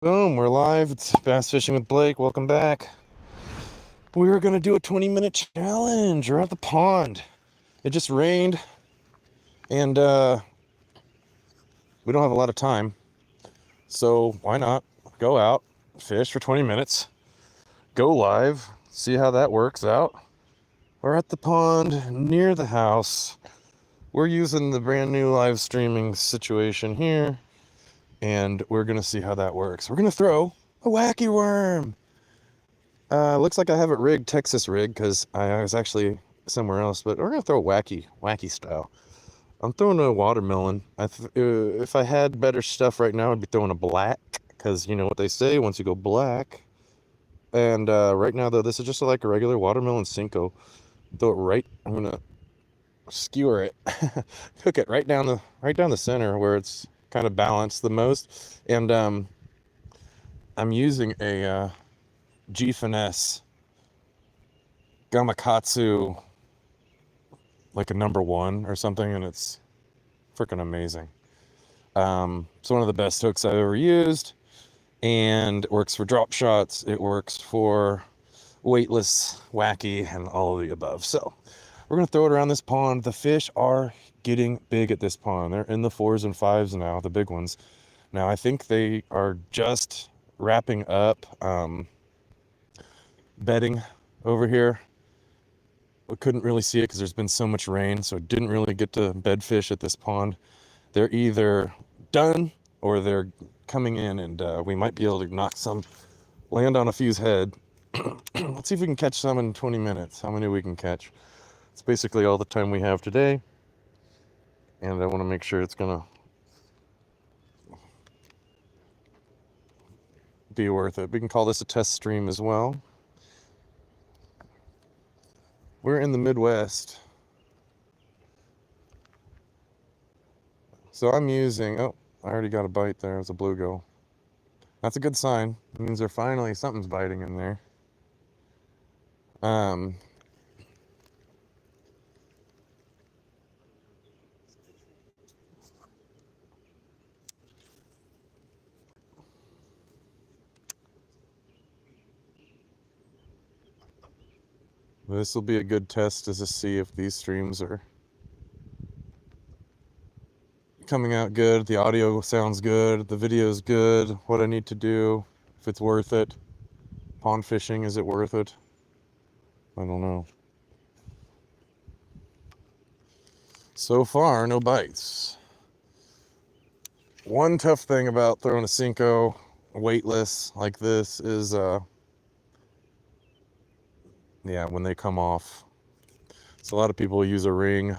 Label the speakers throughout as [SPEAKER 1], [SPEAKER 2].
[SPEAKER 1] Boom, we're live. It's Bass Fishing with Blake. Welcome back. We're going to do a 20-minute challenge. We're at the pond. It just rained, and we don't have a lot of time. So why not go out, fish for 20 minutes, go live, see how that works out. We're at the pond near the house. We're using the brand new live streaming situation here, and we're going to see how that works. We're going to throw a wacky worm. Looks like I have it rigged, Texas rig, because I was actually somewhere else, but we're gonna throw wacky style. I'm throwing a watermelon. If I had better stuff right now, I'd be throwing a black, because you know what they say, once you go black. And right now, though, this is just like a regular watermelon Cinco. Throw it right. I'm gonna skewer it, cook it right down the center where it's kind of balanced the most. And I'm using a G Finesse Gamakatsu, like a number one or something, and it's freaking amazing. It's one of the best hooks I've ever used, and it works for drop shots. It works for weightless, wacky, and all of the above. So we're gonna throw it around this pond. The fish are getting big at this pond. They're in the 4s and 5s now, the big ones. Now I think they are just wrapping up bedding over here. We couldn't really see it because there's been so much rain, so didn't really get to bed fish at this pond. They're either done or they're coming in, and we might be able to land on a few's head. Let's see if we can catch some in 20 minutes, how many we can catch. It's basically all the time we have today, and I want to make sure it's going to be worth it. We can call this a test stream as well. We're in the Midwest. So I'm using, oh, I already got a bite there. It's a bluegill. That's a good sign. It means something's biting in there. This will be a good test to see if these streams are coming out good, the audio sounds good, the video is good, what I need to do, if it's worth it. Pond fishing, is it worth it? I don't know. So far, no bites. One tough thing about throwing a Cinco weightless like this is, yeah, when they come off. So a lot of people use a ring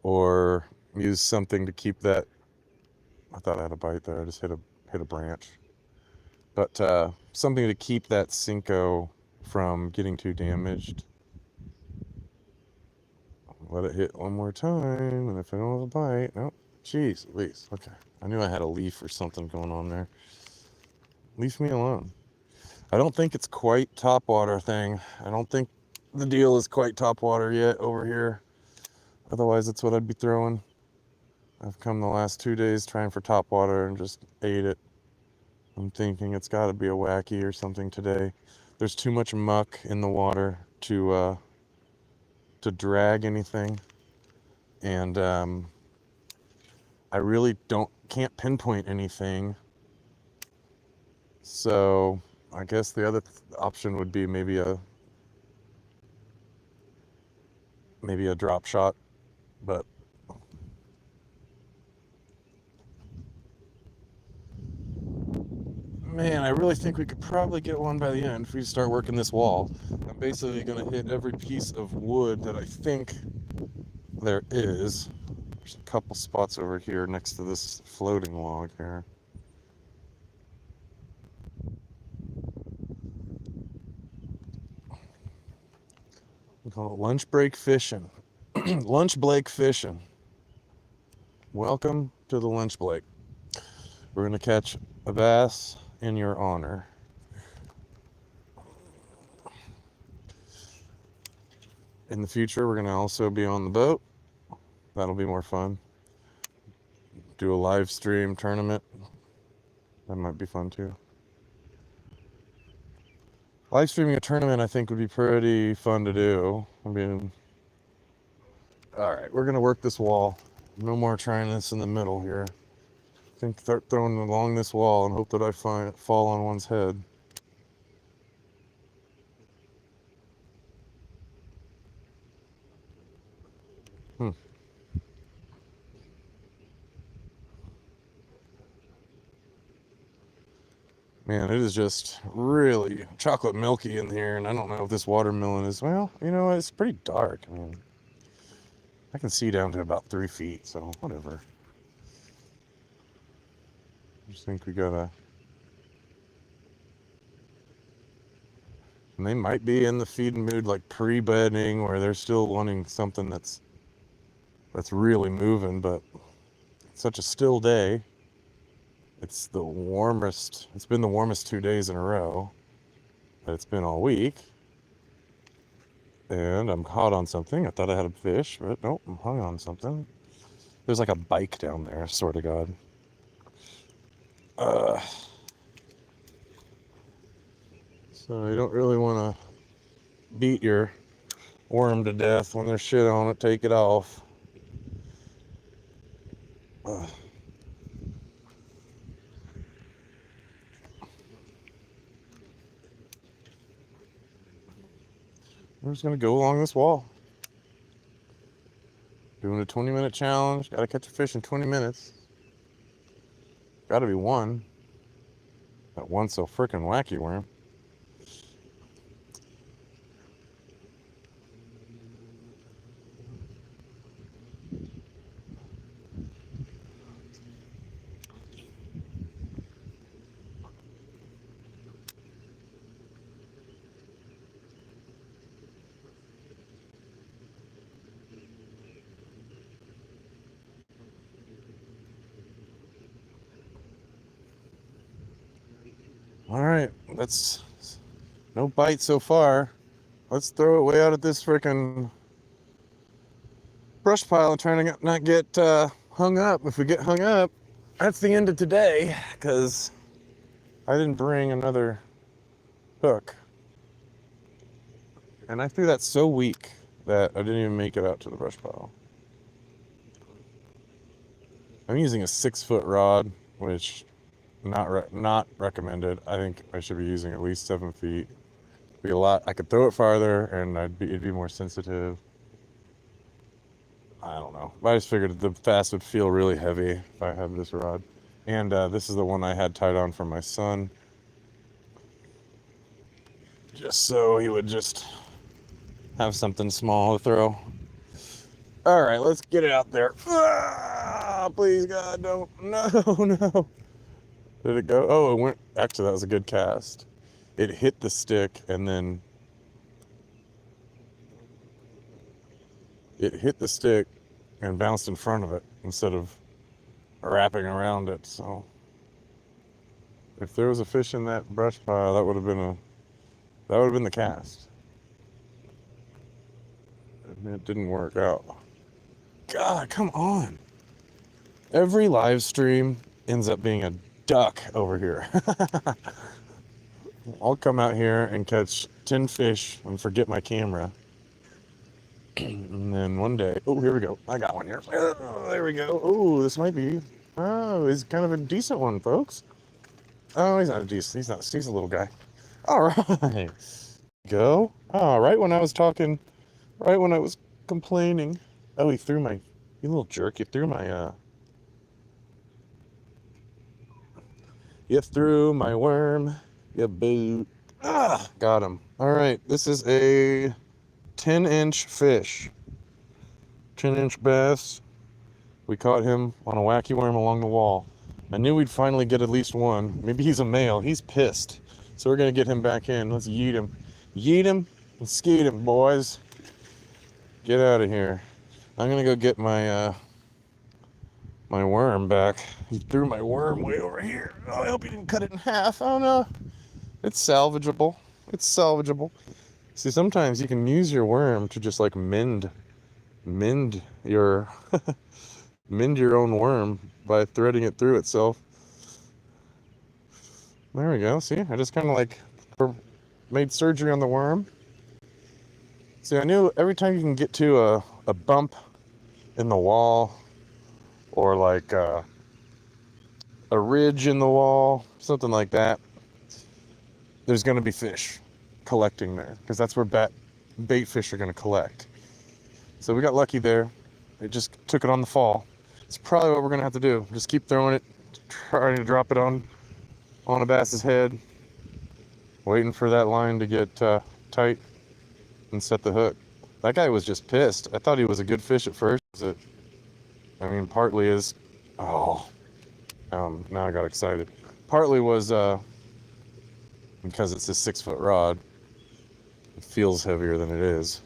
[SPEAKER 1] or use something to keep that. I thought I had a bite there. I just hit a branch. But something to keep that Cinco from getting too damaged. Let it hit one more time, and if I don't have a bite, nope. Jeez, at least. Okay. I knew I had a leaf or something going on there. Leave me alone. I don't think it's quite topwater thing. I don't think the deal is quite topwater yet over here. Otherwise, that's what I'd be throwing. I've come the last 2 days trying for topwater and just ate it. I'm thinking it's got to be a wacky or something today. There's too much muck in the water to drag anything, and I really can't pinpoint anything. So I guess the other option would be maybe a drop shot, but man, I really think we could probably get one by the end if we start working this wall. I'm basically going to hit every piece of wood that I think there is. There's a couple spots over here next to this floating log here. We call it lunch break fishing. Lunch Blake fishing. Welcome to the Lunch Blake. We're going to catch a bass in your honor. In the future, we're going to also be on the boat. That'll be more fun. Do a live stream tournament. That might be fun too. Live streaming a tournament, I think, would be pretty fun to do. I mean, all right, we're gonna work this wall. No more trying this in the middle here. I think start throwing along this wall and hope that I fall on one's head. Man, it is just really chocolate milky in here, and I don't know if this watermelon is, well, you know, it's pretty dark. I mean, I can see down to about 3 feet, so whatever. I just think we gotta, and they might be in the feeding mood, like pre-bedding, where they're still wanting something that's really moving, but it's such a still day. It's the warmest, it's been the warmest 2 days in a row that it's been all week. And I'm caught on something. I thought I had a fish, but nope, I'm hung on something. There's like a bike down there, swear to God. So you don't really want to beat your worm to death when there's shit on it. Take it off. We're just gonna go along this wall. Doing a 20-minute challenge. Gotta catch a fish in 20 minutes. Gotta be one. That one's so freaking wacky worm. All right, that's no bite so far. Let's throw it way out at this freaking brush pile and try to not get hung up. If we get hung up, that's the end of today, because I didn't bring another hook. And I threw that so weak that I didn't even make it out to the brush pile. I'm using a 6-foot rod, which not recommended. I think I should be using at least 7 feet. Be a lot. I could throw it farther, and it'd be more sensitive. I don't know. I just figured the fast would feel really heavy if I had this rod. And this is the one I had tied on for my son, just so he would just have something small to throw. All right, let's get it out there. Ah, please, God, don't. No, no. Did it go? Oh, it went. Actually, that was a good cast. It hit the stick and then it hit the stick and bounced in front of it instead of wrapping around it. So if there was a fish in that brush pile, that would have been the cast. And it didn't work out. God, come on. Every live stream ends up being a duck over here. I'll come out here and catch 10 fish and forget my camera. And then one day, oh, here we go. I got one here. Oh, there we go. Oh, this might be, oh, he's kind of a decent one, folks. Oh, he's not a decent, he's a little guy. All right. Go. Oh, right when I was talking, right when I was complaining. Oh, you little jerk, you threw my worm, you boot. Ah, got him. All right, this is a 10-inch fish. 10-inch bass. We caught him on a wacky worm along the wall. I knew we'd finally get at least one. Maybe he's a male. He's pissed. So we're going to get him back in. Let's yeet him. Yeet him and skeet him, boys. Get out of here. I'm going to go get my my worm back. He threw my worm way over here. Oh, I hope he didn't cut it in half. Oh, no. It's salvageable. It's salvageable. See, sometimes you can use your worm to just like mend your mend your own worm by threading it through itself. There we go. See, I just kind of like made surgery on the worm. See, I knew every time you can get to a bump in the wall or like a ridge in the wall, something like that, there's going to be fish collecting there because that's where bait fish are going to collect. So we got lucky there. It just took it on the fall. It's probably what we're going to have to do. Just keep throwing it, trying to drop it on a bass's head, waiting for that line to get tight and set the hook. That guy was just pissed. I thought he was a good fish at first. I mean, partly is, oh, now I got excited. Partly was because it's a 6-foot rod. It feels heavier than it is.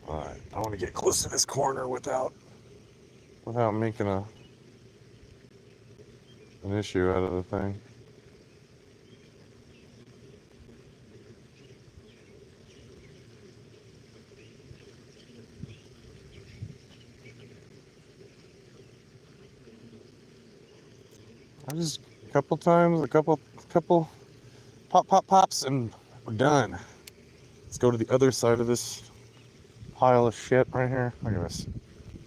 [SPEAKER 1] All right, I want to get close to this corner without making an issue out of the thing. I just a couple pops, and we're done. Let's go to the other side of this pile of shit right here. Look at this.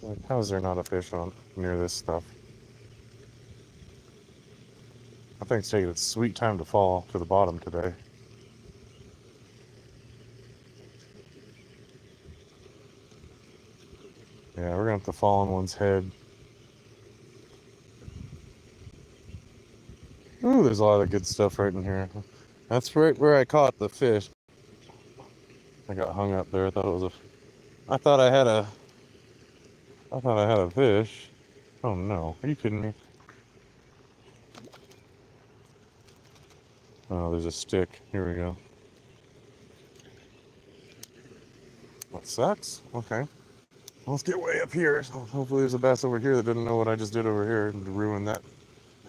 [SPEAKER 1] Like, how is there not a fish on near this stuff? I think it's taking its sweet time to fall to the bottom today. Yeah, we're gonna have to fall on one's head. Ooh, there's a lot of good stuff right in here. That's right where I caught the fish. I got hung up there. I thought I had a fish. Oh no, are you kidding me? Oh, there's a stick. Here we go. What sucks? Okay. Let's get way up here. So hopefully there's a bass over here that doesn't know what I just did over here and ruin that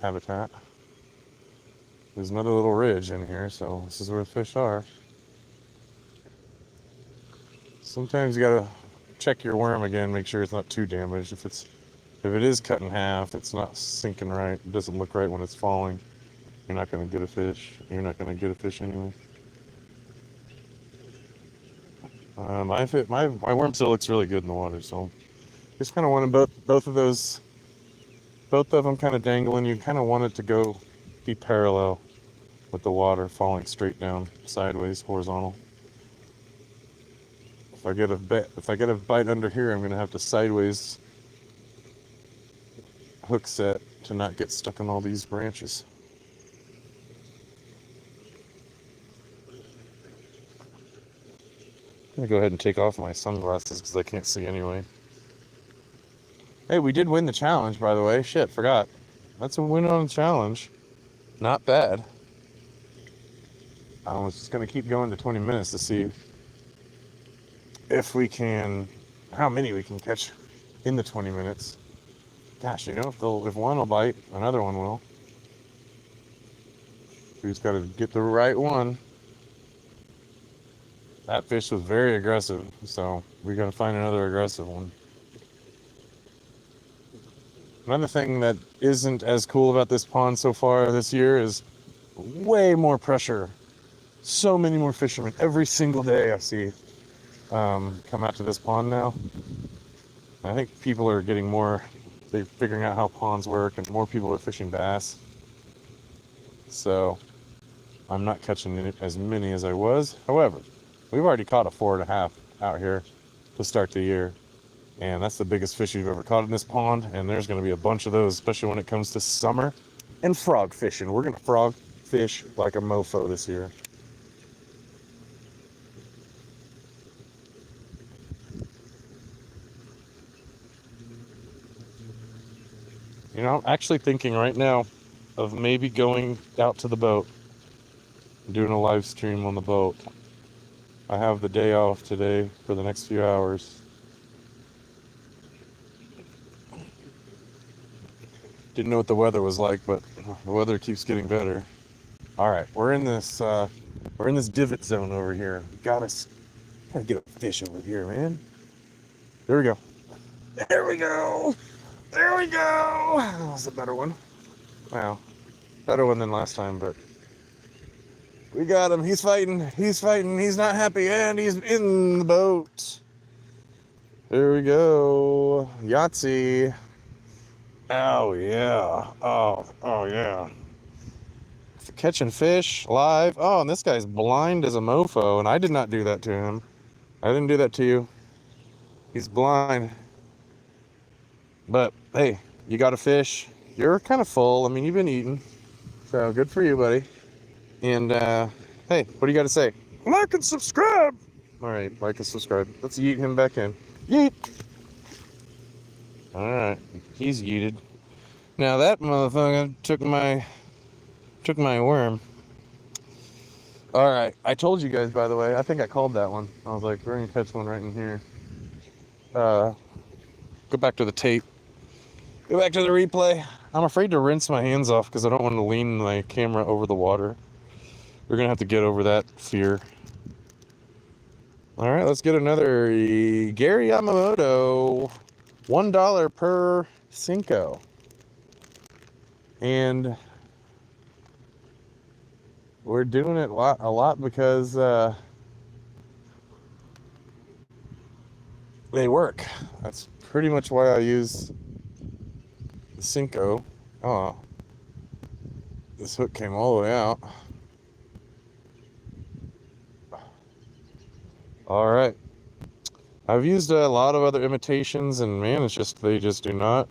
[SPEAKER 1] habitat. There's another little ridge in here, so this is where the fish are. Sometimes you gotta check your worm again, make sure it's not too damaged. If it is cut in half, it's not sinking right, it doesn't look right when it's falling, you're not gonna get a fish. You're not gonna get a fish anyway. My worm still looks really good in the water, so just kind of wanted both of them kind of dangling. You kind of want it to be parallel with the water falling straight down, sideways, horizontal. If I get a bite under here, I'm gonna have to sideways hook set to not get stuck on all these branches. I'm gonna go ahead and take off my sunglasses because I can't see anyway. Hey, we did win the challenge, by the way. Shit, forgot. That's a win on the challenge. Not bad. I was just gonna keep going to 20 minutes to see how many we can catch in the 20 minutes. Gosh, if one will bite, another one will. We just gotta get the right one. That fish was very aggressive, so we gotta find another aggressive one. Another thing that isn't as cool about this pond so far this year is way more pressure. So many more fishermen. Every single day I see come out to this pond now. I think people are they're figuring out how ponds work, and more people are fishing bass. So I'm not catching as many as I was. However, we've already caught a 4.5 out here to start the year. And that's the biggest fish you've ever caught in this pond. And there's going to be a bunch of those, especially when it comes to summer and frog fishing. We're going to frog fish like a mofo this year. I'm actually thinking right now of maybe going out to the boat and doing a live stream on the boat. I have the day off today for the next few hours. Didn't know what the weather was like, but the weather keeps getting better. All right, we're in this divot zone over here. Gotta get a fish over here, man. There we go. There we go. There we go. That was a better one. Wow. Better one than last time, but we got him. He's fighting. He's fighting. He's not happy, and he's in the boat. Here we go. Yahtzee. Oh, yeah. Oh, yeah. Catching fish live. Oh, and this guy's blind as a mofo, and I did not do that to him. I didn't do that to you. He's blind. But, hey, you got a fish. You're kind of full. I mean, you've been eating. So, good for you, buddy. And, hey, what do you got to say? Like and subscribe. All right, like and subscribe. Let's yeet him back in. Yeet. All right, he's yeeted. Now that motherfucker took my worm. All right, I told you guys, by the way. I think I called that one. I was like, we're gonna catch one right in here. Go back to the tape. Go back to the replay. I'm afraid to rinse my hands off because I don't want to lean my camera over the water. We're gonna have to get over that fear. All right, let's get another Gary Yamamoto. $1 per Cinco. And we're doing it a lot because they work. That's pretty much why I use the Cinco. Oh, this hook came all the way out. All right. I've used a lot of other imitations, and man, it's just they just do not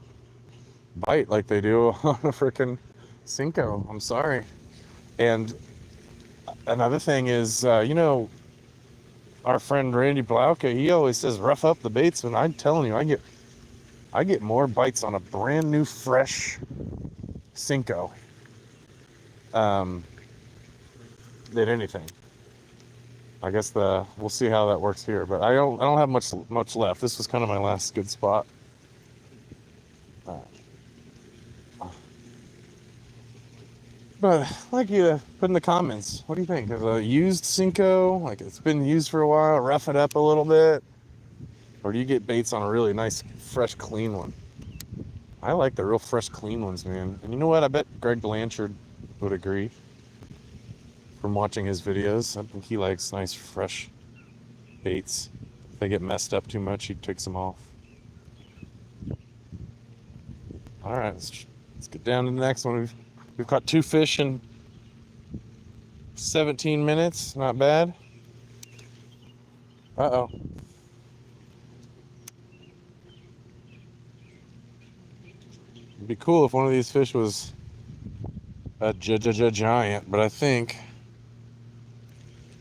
[SPEAKER 1] bite like they do on a freaking Cinco. I'm sorry. And another thing is, you know, our friend Randy Blauka, he always says rough up the baits, and I'm telling you, I get more bites on a brand new fresh Cinco than anything. I guess we'll see how that works here, but I don't have much left. This was kind of my last good spot. But I'd like you to put in the comments, what do you think? Is a used Cinco, like it's been used for a while, rough it up a little bit? Or do you get baits on a really nice, fresh, clean one? I like the real fresh, clean ones, man. And you know what? I bet Greg Blanchard would agree from watching his videos. I think he likes nice, fresh baits. If they get messed up too much, he takes them off. All right, let's get down to the next one. We've caught 2 fish in 17 minutes. Not bad. Uh-oh. It'd be cool if one of these fish was a giant, but I think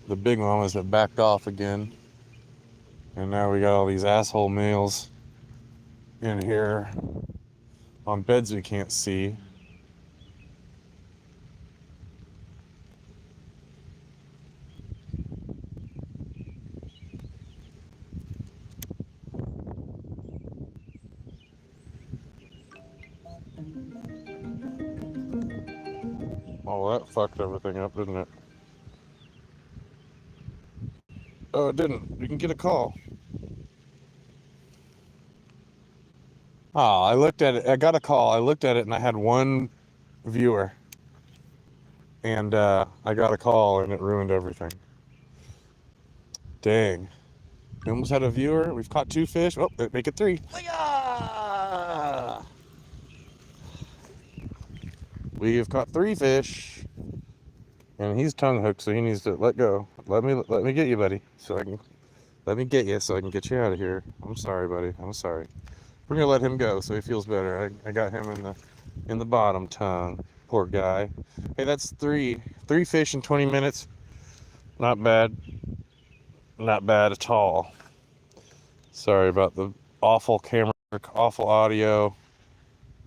[SPEAKER 1] the big one was that backed off again. And now we got all these asshole males in here on beds we can't see. Oh, that fucked everything up, didn't it? Oh, it didn't. You can get a call. Oh, I looked at it. I got a call. I looked at it and I had one viewer. And I got a call and it ruined everything. Dang. We almost had a viewer. We've caught 2 fish. Oh, make it 3. We have caught 3 fish. And he's tongue hooked, so he needs to let go. Let me get you, buddy. Let me get you so I can get you out of here. I'm sorry, buddy. I'm sorry. We're gonna let him go so he feels better. I got him in the bottom tongue. Poor guy. Hey, that's 3 fish in 20 minutes. Not bad. Not bad at all. Sorry about the awful camera, awful audio,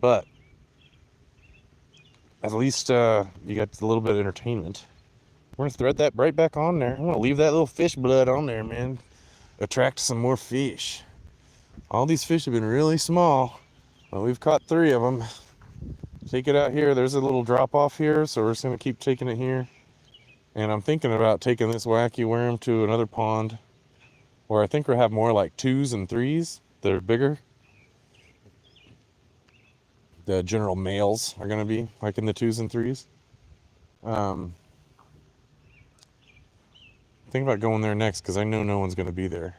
[SPEAKER 1] but at least you got a little bit of entertainment. We're gonna thread that right back on there. I'm gonna leave that little fish blood on there, man. Attract some more fish. All these fish have been really small. Well, we've caught 3 of them. Take it out here. There's a little drop off here, so we're just gonna keep taking it here. And I'm thinking about taking this wacky worm to another pond where I think we'll have more like 2s and 3s that are bigger. The general males are gonna be like in the 2s and 3s. Think about going there next because I know no one's going to be there.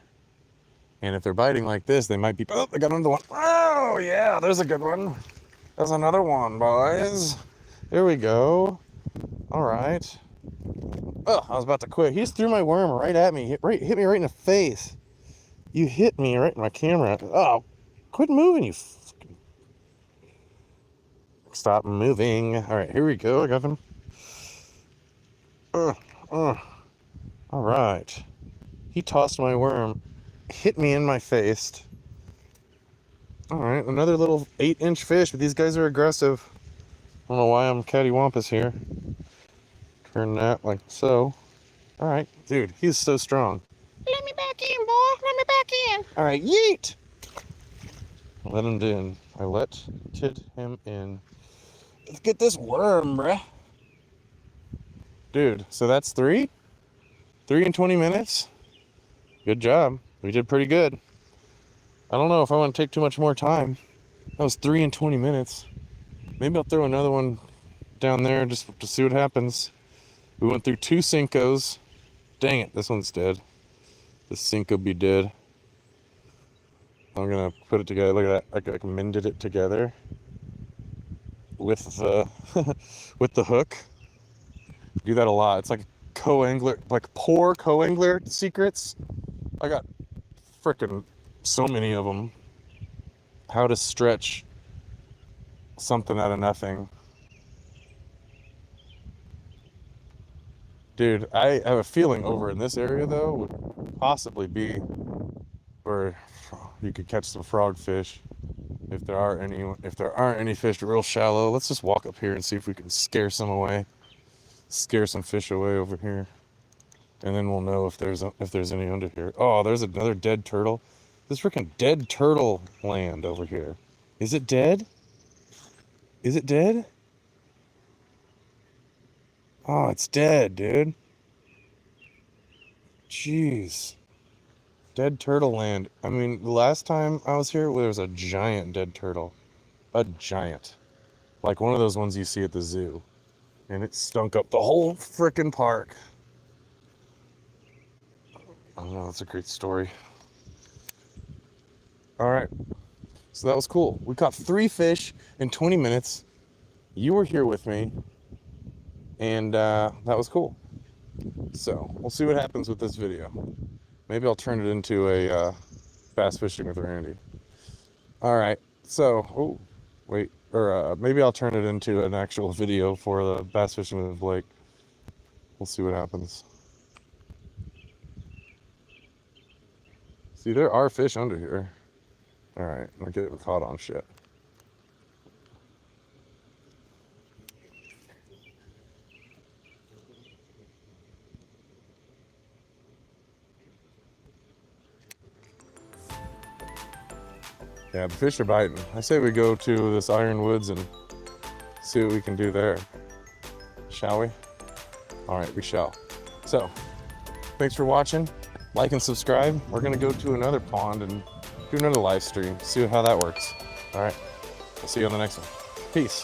[SPEAKER 1] And if they're biting like this, they might be... Oh, I got another one. Oh, yeah, there's a good one. There's another one, boys. Here we go. All right. Oh, I was about to quit. He just threw my worm right at me. Hit me right in the face. You hit me right in my camera. Oh, quit moving, you fucking... Stop moving. All right, here we go. I got him. All right. He tossed my worm. Hit me in my face. All right, another little 8-inch fish, but these guys are aggressive. I don't know why I'm cattywampus here. Turn that like so. All right, dude, he's so strong. Let me back in, boy. Let me back in. All right, yeet. Let him in. I let him in. Let's get this worm, bruh. Dude, so that's 3? 3 in 20 minutes? Good job. We did pretty good. I don't know if I want to take too much more time. That was 3 in 20 minutes. Maybe I'll throw another one down there just to see what happens. We went through 2 Senkos. Dang it, this one's dead. This Senko be dead. I'm gonna put it together. Look at that. I mended it together with the with the hook. Do that a lot. It's like co-angler, like poor co-angler secrets. I got freaking so many of them. How to stretch something out of nothing. Dude, I have a feeling over in this area though would possibly be where you could catch some frogfish if there are any. If there aren't any fish real shallow, let's just walk up here and see if we can scare some away. Scare some fish away over here, and then we'll know if there's any under here. Oh, there's another dead turtle. This freaking dead turtle land over here. Is it dead? Is it dead? Oh, it's dead, dude. Jeez. Dead turtle land. I mean, the last time I was here, there was a giant dead turtle. A giant. Like one of those ones you see at the zoo. And it stunk up the whole frickin' park. I don't know, that's a great story. All right. So that was cool. We caught 3 fish in 20 minutes. You were here with me. And that was cool. So we'll see what happens with this video. Maybe I'll turn it into a bass fishing with Randy. All right. So, oh, wait. Or maybe I'll turn it into an actual video for the bass fishing with Blake. We'll see what happens. See, there are fish under here. All right. I'm getting caught on shit. Yeah, the fish are biting. I say we go to this Ironwoods and see what we can do there. Shall we? All right, we shall. So, thanks for watching. Like and subscribe. We're going to go to another pond and do another live stream. See how that works. All right. We'll see you on the next one. Peace.